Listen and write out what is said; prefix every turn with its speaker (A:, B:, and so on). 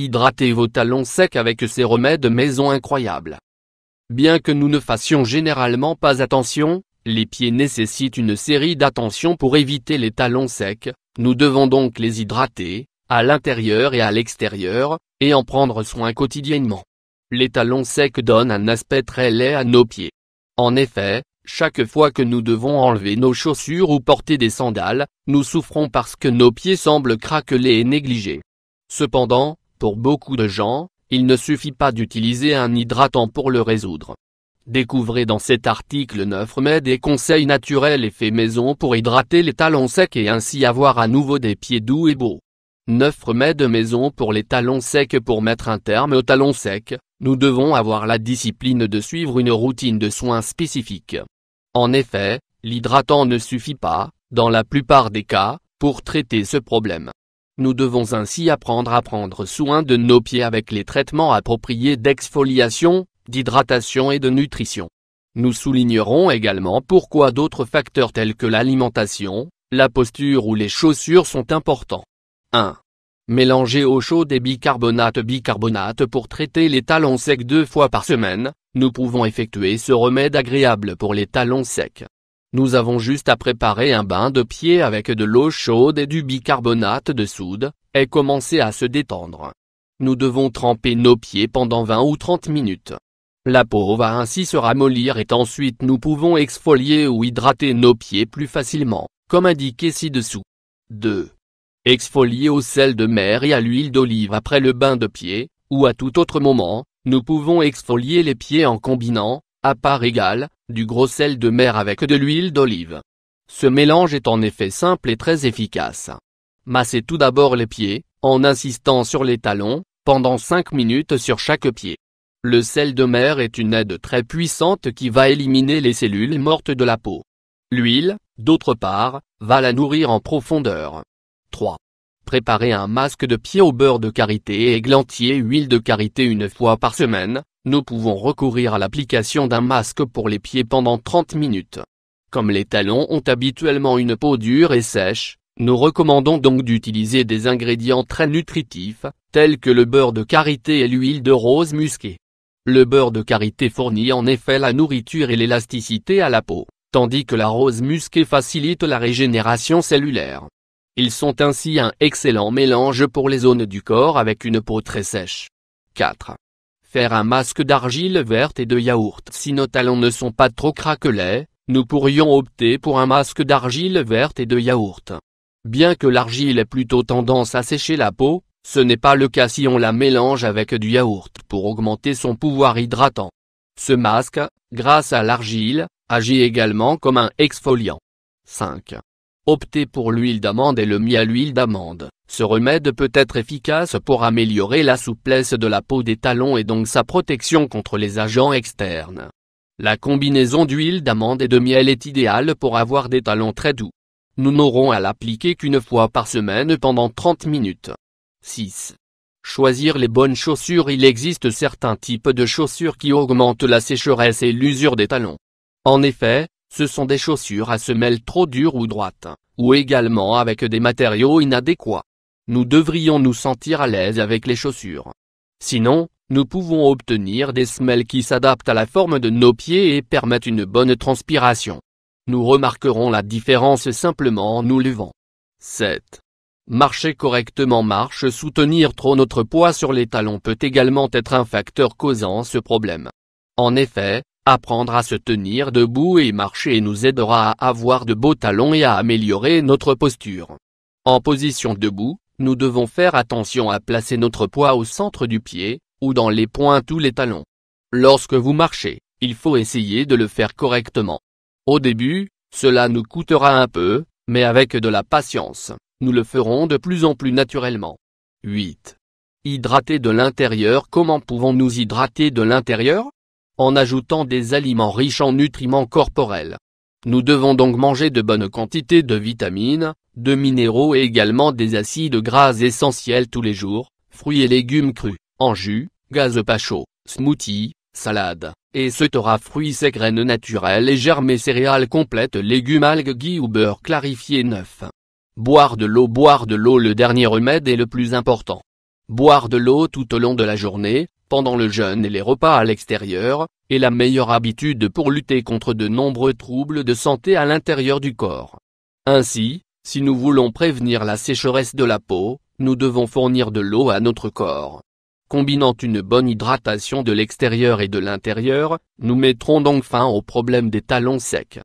A: Hydratez vos talons secs avec ces remèdes maison incroyables. Bien que nous ne fassions généralement pas attention, les pieds nécessitent une série d'attentions pour éviter les talons secs, nous devons donc les hydrater, à l'intérieur et à l'extérieur, et en prendre soin quotidiennement. Les talons secs donnent un aspect très laid à nos pieds. En effet, chaque fois que nous devons enlever nos chaussures ou porter des sandales, nous souffrons parce que nos pieds semblent craquelés et négligés. Cependant, pour beaucoup de gens, il ne suffit pas d'utiliser un hydratant pour le résoudre. Découvrez dans cet article 9 remèdes et conseils naturels et faits maison pour hydrater les talons secs et ainsi avoir à nouveau des pieds doux et beaux. 9 remèdes maison pour les talons secs. Pour mettre un terme aux talons secs, nous devons avoir la discipline de suivre une routine de soins spécifique. En effet, l'hydratant ne suffit pas, dans la plupart des cas, pour traiter ce problème. Nous devons ainsi apprendre à prendre soin de nos pieds avec les traitements appropriés d'exfoliation, d'hydratation et de nutrition. Nous soulignerons également pourquoi d'autres facteurs tels que l'alimentation, la posture ou les chaussures sont importants. 1. Mélanger eau chaude et bicarbonate. Bicarbonate pour traiter les talons secs 2 fois par semaine, nous pouvons effectuer ce remède agréable pour les talons secs. Nous avons juste à préparer un bain de pied avec de l'eau chaude et du bicarbonate de soude, et commencer à se détendre. Nous devons tremper nos pieds pendant 20 ou 30 minutes. La peau va ainsi se ramollir et ensuite nous pouvons exfolier ou hydrater nos pieds plus facilement, comme indiqué ci-dessous. 2. Exfolier au sel de mer et à l'huile d'olive. Après le bain de pied, ou à tout autre moment, nous pouvons exfolier les pieds en combinant, à part égale, du gros sel de mer avec de l'huile d'olive. Ce mélange est en effet simple et très efficace. Massez tout d'abord les pieds, en insistant sur les talons, pendant 5 minutes sur chaque pied. Le sel de mer est une aide très puissante qui va éliminer les cellules mortes de la peau. L'huile, d'autre part, va la nourrir en profondeur. 3. Préparez un masque de pied au beurre de karité et églantier. Huile de karité 1 fois par semaine. Nous pouvons recourir à l'application d'un masque pour les pieds pendant 30 minutes. Comme les talons ont habituellement une peau dure et sèche, nous recommandons donc d'utiliser des ingrédients très nutritifs, tels que le beurre de karité et l'huile de rose musquée. Le beurre de karité fournit en effet la nourriture et l'élasticité à la peau, tandis que la rose musquée facilite la régénération cellulaire. Ils sont ainsi un excellent mélange pour les zones du corps avec une peau très sèche. 4. Faire un masque d'argile verte et de yaourt. Si nos talons ne sont pas trop craquelés, nous pourrions opter pour un masque d'argile verte et de yaourt. Bien que l'argile ait plutôt tendance à sécher la peau, ce n'est pas le cas si on la mélange avec du yaourt pour augmenter son pouvoir hydratant. Ce masque, grâce à l'argile, agit également comme un exfoliant. 5. Optez pour l'huile d'amande et le miel. L'huile d'amande. Ce remède peut être efficace pour améliorer la souplesse de la peau des talons et donc sa protection contre les agents externes. La combinaison d'huile d'amande et de miel est idéale pour avoir des talons très doux. Nous n'aurons à l'appliquer qu'une fois par semaine pendant 30 minutes. 6. Choisir les bonnes chaussures. Il existe certains types de chaussures qui augmentent la sécheresse et l'usure des talons. En effet, ce sont des chaussures à semelles trop dures ou droites, ou également avec des matériaux inadéquats. Nous devrions nous sentir à l'aise avec les chaussures. Sinon, nous pouvons obtenir des semelles qui s'adaptent à la forme de nos pieds et permettent une bonne transpiration. Nous remarquerons la différence simplement en nous levant. 7. Marcher correctement. Soutenir trop notre poids sur les talons peut également être un facteur causant ce problème. En effet, apprendre à se tenir debout et marcher nous aidera à avoir de beaux talons et à améliorer notre posture. En position debout, nous devons faire attention à placer notre poids au centre du pied, ou dans les pointes ou les talons. Lorsque vous marchez, il faut essayer de le faire correctement. Au début, cela nous coûtera un peu, mais avec de la patience, nous le ferons de plus en plus naturellement. 8. Hydrater de l'intérieur. Comment pouvons-nous hydrater de l'intérieur ? En ajoutant des aliments riches en nutriments corporels. Nous devons donc manger de bonnes quantités de vitamines, de minéraux et également des acides gras essentiels tous les jours, fruits et légumes crus, en jus, gazpacho, smoothie, salade, etc. Fruits secs, graines naturelles et germes et céréales complètes, légumes, algues, ghee ou beurre clarifié neuf. Boire de l'eau. Le dernier remède est le plus important. Boire de l'eau tout au long de la journée, pendant le jeûne et les repas à l'extérieur, est la meilleure habitude pour lutter contre de nombreux troubles de santé à l'intérieur du corps. Ainsi, si nous voulons prévenir la sécheresse de la peau, nous devons fournir de l'eau à notre corps. Combinant une bonne hydratation de l'extérieur et de l'intérieur, nous mettrons donc fin au problème des talons secs.